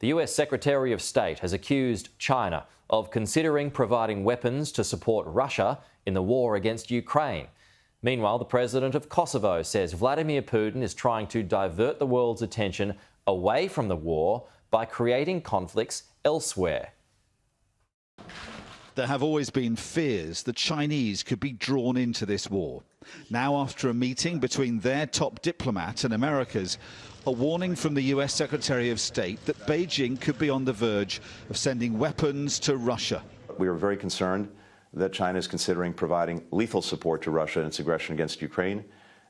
The US Secretary of State has accused China of considering providing weapons to support Russia in the war against Ukraine. Meanwhile, the president of Kosovo says Vladimir Putin is trying to divert the world's attention away from the war by creating conflicts elsewhere. There have always been fears the Chinese could be drawn into this war. Now, after a meeting between their top diplomat and America's, a warning from the US Secretary of State that Beijing could be on the verge of sending weapons to Russia. We are very concerned that China is considering providing lethal support to Russia in its aggression against Ukraine,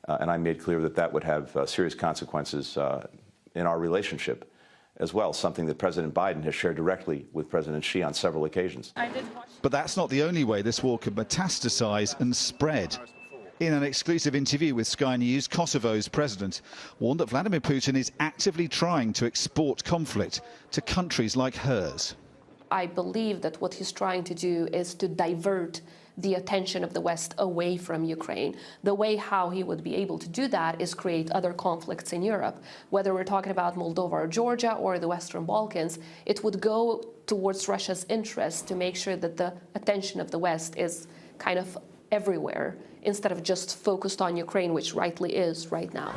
and I made clear that that would have serious consequences in our relationship as well, something that President Biden has shared directly with President Xi on several occasions. But that's not the only way this war could metastasize and spread. In an exclusive interview with Sky News, Kosovo's president warned that Vladimir Putin is actively trying to export conflict to countries like hers. I believe that what he's trying to do is to divert the attention of the West away from Ukraine. The way how he would be able to do that is create other conflicts in Europe. Whether we're talking about Moldova or Georgia or the Western Balkans, it would go towards Russia's interest to make sure that the attention of the West is kind of everywhere, instead of just focused on Ukraine, which rightly is right now.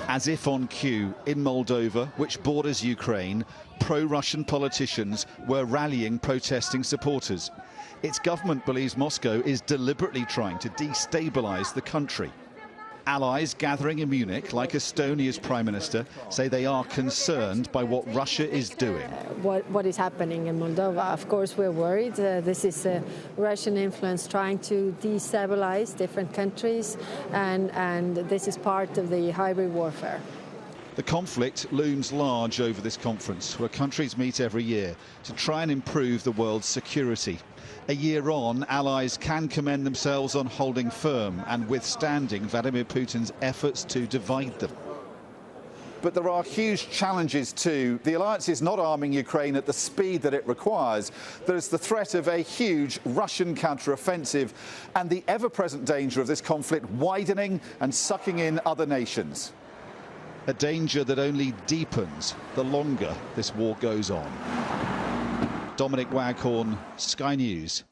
As if on cue, in Moldova, which borders Ukraine, pro-Russian politicians were rallying protesting supporters. Its government believes Moscow is deliberately trying to destabilize the country. Allies gathering in Munich, like Estonia's Prime Minister, say they are concerned by what Russia is doing. What is happening in Moldova? Of course, we're worried. This is Russian influence trying to destabilize different countries, and this is part of the hybrid warfare. The conflict looms large over this conference, where countries meet every year to try and improve the world's security. A year on, allies can commend themselves on holding firm and withstanding Vladimir Putin's efforts to divide them. But there are huge challenges too. The alliance is not arming Ukraine at the speed that it requires. There's the threat of a huge Russian counteroffensive and the ever-present danger of this conflict widening and sucking in other nations. A danger that only deepens the longer this war goes on. Dominic Waghorn, Sky News.